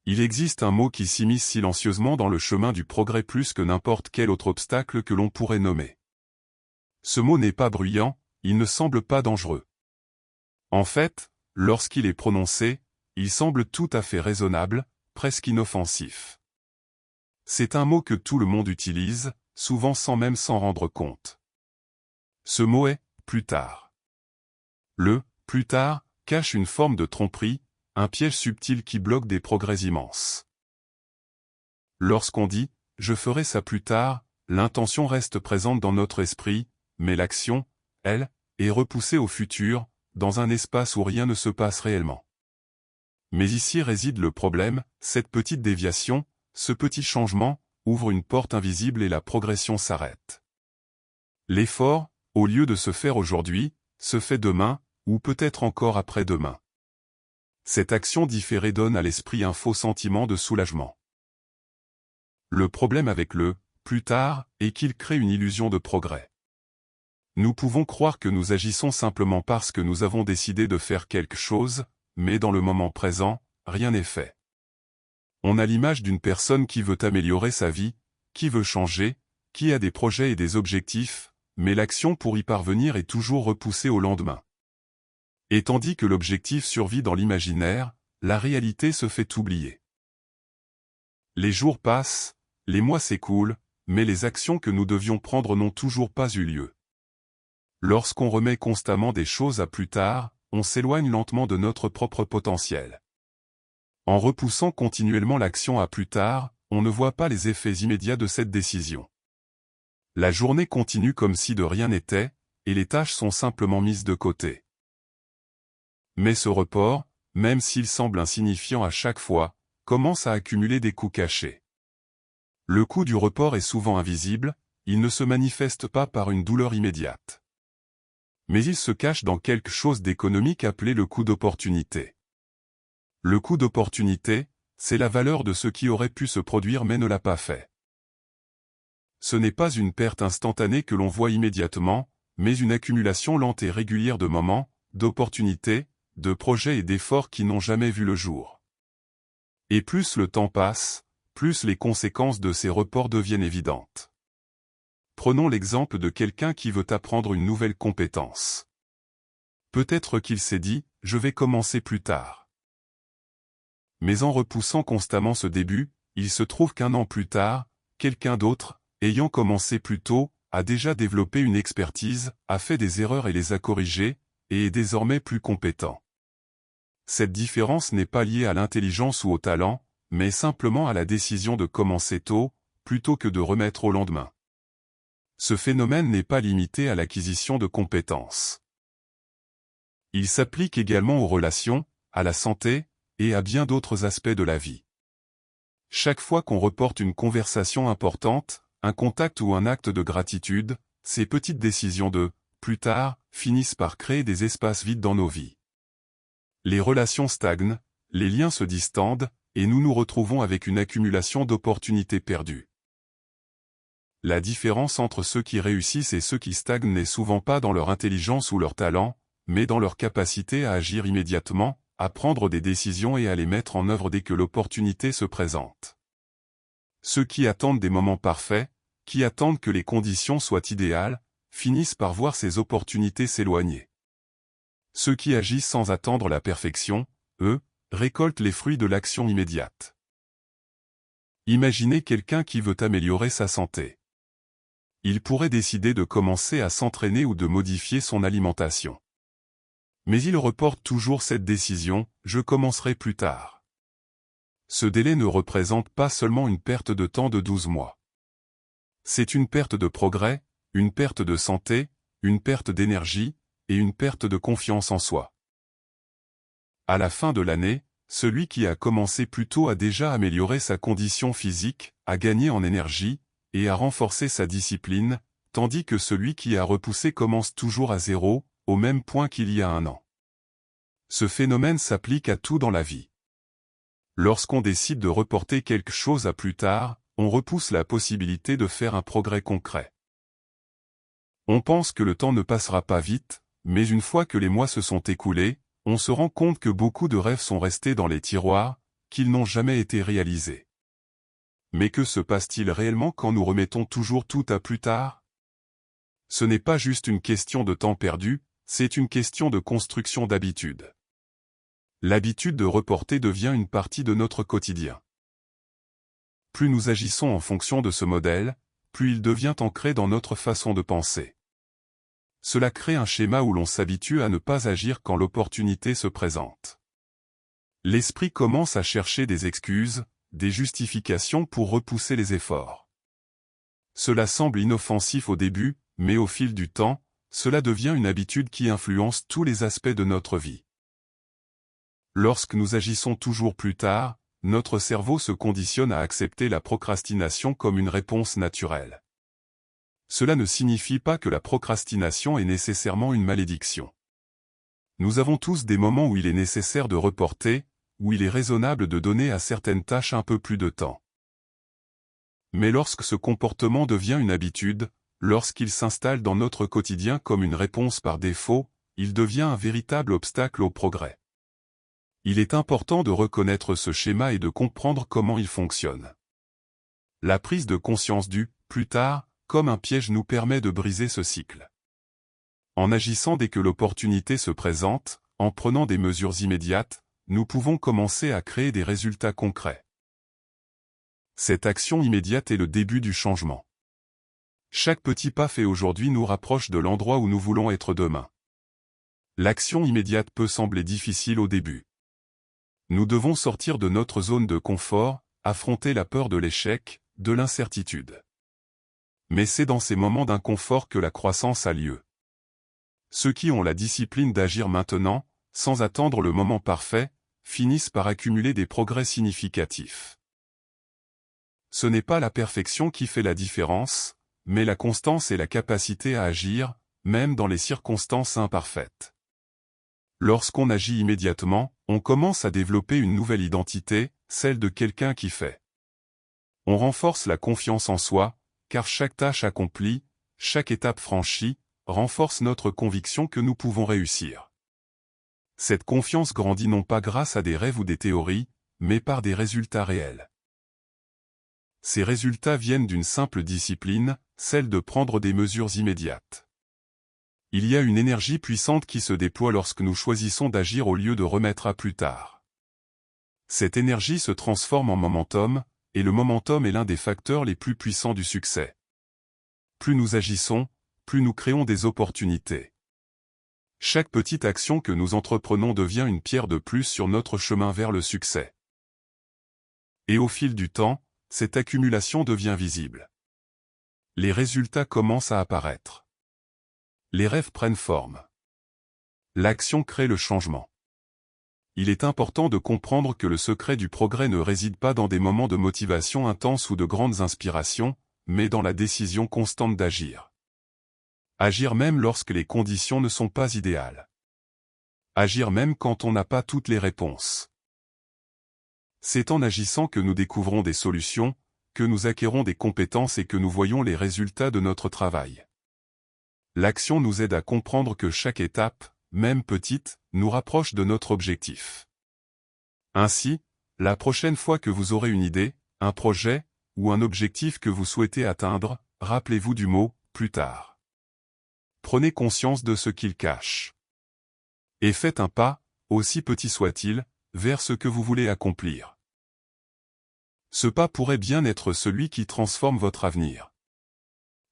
Il existe un mot qui s'immisce silencieusement dans le chemin du progrès plus que n'importe quel autre obstacle que l'on pourrait nommer. Ce mot n'est pas bruyant, il ne semble pas dangereux. En fait, lorsqu'il est prononcé, il semble tout à fait raisonnable, presque inoffensif. C'est un mot que tout le monde utilise, souvent sans même s'en rendre compte. Ce mot est « plus tard ». Le « plus tard » cache une forme de tromperie, un piège subtil qui bloque des progrès immenses. Lorsqu'on dit « je ferai ça plus tard », l'intention reste présente dans notre esprit, mais l'action, elle, est repoussée au futur, dans un espace où rien ne se passe réellement. Mais ici réside le problème, cette petite déviation, ce petit changement, ouvre une porte invisible et la progression s'arrête. L'effort, au lieu de se faire aujourd'hui, se fait demain, ou peut-être encore après-demain. Cette action différée donne à l'esprit un faux sentiment de soulagement. Le problème avec le « plus tard » est qu'il crée une illusion de progrès. Nous pouvons croire que nous agissons simplement parce que nous avons décidé de faire quelque chose, mais dans le moment présent, rien n'est fait. On a l'image d'une personne qui veut améliorer sa vie, qui veut changer, qui a des projets et des objectifs, mais l'action pour y parvenir est toujours repoussée au lendemain. Et tandis que l'objectif survit dans l'imaginaire, la réalité se fait oublier. Les jours passent, les mois s'écoulent, mais les actions que nous devions prendre n'ont toujours pas eu lieu. Lorsqu'on remet constamment des choses à plus tard, on s'éloigne lentement de notre propre potentiel. En repoussant continuellement l'action à plus tard, on ne voit pas les effets immédiats de cette décision. La journée continue comme si de rien n'était, et les tâches sont simplement mises de côté. Mais ce report, même s'il semble insignifiant à chaque fois, commence à accumuler des coûts cachés. Le coût du report est souvent invisible, il ne se manifeste pas par une douleur immédiate. Mais il se cache dans quelque chose d'économique appelé le coût d'opportunité. Le coût d'opportunité, c'est la valeur de ce qui aurait pu se produire mais ne l'a pas fait. Ce n'est pas une perte instantanée que l'on voit immédiatement, mais une accumulation lente et régulière de moments, d'opportunités, de projets et d'efforts qui n'ont jamais vu le jour. Et plus le temps passe, plus les conséquences de ces reports deviennent évidentes. Prenons l'exemple de quelqu'un qui veut apprendre une nouvelle compétence. Peut-être qu'il s'est dit « je vais commencer plus tard ». Mais en repoussant constamment ce début, il se trouve qu'un an plus tard, quelqu'un d'autre, ayant commencé plus tôt, a déjà développé une expertise, a fait des erreurs et les a corrigées, et est désormais plus compétent. Cette différence n'est pas liée à l'intelligence ou au talent, mais simplement à la décision de commencer tôt, plutôt que de remettre au lendemain. Ce phénomène n'est pas limité à l'acquisition de compétences. Il s'applique également aux relations, à la santé, et à bien d'autres aspects de la vie. Chaque fois qu'on reporte une conversation importante, un contact ou un acte de gratitude, ces petites décisions de « plus tard » finissent par créer des espaces vides dans nos vies. Les relations stagnent, les liens se distendent, et nous nous retrouvons avec une accumulation d'opportunités perdues. La différence entre ceux qui réussissent et ceux qui stagnent n'est souvent pas dans leur intelligence ou leur talent, mais dans leur capacité à agir immédiatement, à prendre des décisions et à les mettre en œuvre dès que l'opportunité se présente. Ceux qui attendent des moments parfaits, qui attendent que les conditions soient idéales, finissent par voir ces opportunités s'éloigner. Ceux qui agissent sans attendre la perfection, eux, récoltent les fruits de l'action immédiate. Imaginez quelqu'un qui veut améliorer sa santé. Il pourrait décider de commencer à s'entraîner ou de modifier son alimentation. Mais il reporte toujours cette décision, « je commencerai plus tard ». Ce délai ne représente pas seulement une perte de temps de 12 mois. C'est une perte de progrès, une perte de santé, une perte d'énergie, et une perte de confiance en soi. À la fin de l'année, celui qui a commencé plus tôt a déjà amélioré sa condition physique, a gagné en énergie, et a renforcé sa discipline, tandis que celui qui a repoussé commence toujours à zéro, au même point qu'il y a un an. Ce phénomène s'applique à tout dans la vie. Lorsqu'on décide de reporter quelque chose à plus tard, on repousse la possibilité de faire un progrès concret. On pense que le temps ne passera pas vite, mais une fois que les mois se sont écoulés, on se rend compte que beaucoup de rêves sont restés dans les tiroirs, qu'ils n'ont jamais été réalisés. Mais que se passe-t-il réellement quand nous remettons toujours tout à plus tard? Ce n'est pas juste une question de temps perdu, c'est une question de construction d'habitude. L'habitude de reporter devient une partie de notre quotidien. Plus nous agissons en fonction de ce modèle, plus il devient ancré dans notre façon de penser. Cela crée un schéma où l'on s'habitue à ne pas agir quand l'opportunité se présente. L'esprit commence à chercher des excuses, des justifications pour repousser les efforts. Cela semble inoffensif au début, mais au fil du temps, cela devient une habitude qui influence tous les aspects de notre vie. Lorsque nous agissons toujours plus tard, notre cerveau se conditionne à accepter la procrastination comme une réponse naturelle. Cela ne signifie pas que la procrastination est nécessairement une malédiction. Nous avons tous des moments où il est nécessaire de reporter, où il est raisonnable de donner à certaines tâches un peu plus de temps. Mais lorsque ce comportement devient une habitude, lorsqu'il s'installe dans notre quotidien comme une réponse par défaut, il devient un véritable obstacle au progrès. Il est important de reconnaître ce schéma et de comprendre comment il fonctionne. La prise de conscience du « plus tard » comme un piège nous permet de briser ce cycle. En agissant dès que l'opportunité se présente, en prenant des mesures immédiates, nous pouvons commencer à créer des résultats concrets. Cette action immédiate est le début du changement. Chaque petit pas fait aujourd'hui nous rapproche de l'endroit où nous voulons être demain. L'action immédiate peut sembler difficile au début. Nous devons sortir de notre zone de confort, affronter la peur de l'échec, de l'incertitude. Mais c'est dans ces moments d'inconfort que la croissance a lieu. Ceux qui ont la discipline d'agir maintenant, sans attendre le moment parfait, finissent par accumuler des progrès significatifs. Ce n'est pas la perfection qui fait la différence, mais la constance et la capacité à agir, même dans les circonstances imparfaites. Lorsqu'on agit immédiatement, on commence à développer une nouvelle identité, celle de quelqu'un qui fait. On renforce la confiance en soi, car chaque tâche accomplie, chaque étape franchie, renforce notre conviction que nous pouvons réussir. Cette confiance grandit non pas grâce à des rêves ou des théories, mais par des résultats réels. Ces résultats viennent d'une simple discipline, celle de prendre des mesures immédiates. Il y a une énergie puissante qui se déploie lorsque nous choisissons d'agir au lieu de remettre à plus tard. Cette énergie se transforme en momentum, et le momentum est l'un des facteurs les plus puissants du succès. Plus nous agissons, plus nous créons des opportunités. Chaque petite action que nous entreprenons devient une pierre de plus sur notre chemin vers le succès. Et au fil du temps, cette accumulation devient visible. Les résultats commencent à apparaître. Les rêves prennent forme. L'action crée le changement. Il est important de comprendre que le secret du progrès ne réside pas dans des moments de motivation intense ou de grandes inspirations, mais dans la décision constante d'agir. Agir même lorsque les conditions ne sont pas idéales. Agir même quand on n'a pas toutes les réponses. C'est en agissant que nous découvrons des solutions, que nous acquérons des compétences et que nous voyons les résultats de notre travail. L'action nous aide à comprendre que chaque étape, même petite, nous rapproche de notre objectif. Ainsi, la prochaine fois que vous aurez une idée, un projet, ou un objectif que vous souhaitez atteindre, rappelez-vous du mot « plus tard ». Prenez conscience de ce qu'il cache. Et faites un pas, aussi petit soit-il, vers ce que vous voulez accomplir. Ce pas pourrait bien être celui qui transforme votre avenir.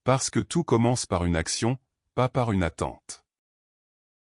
Parce que tout commence par une action, pas par une attente.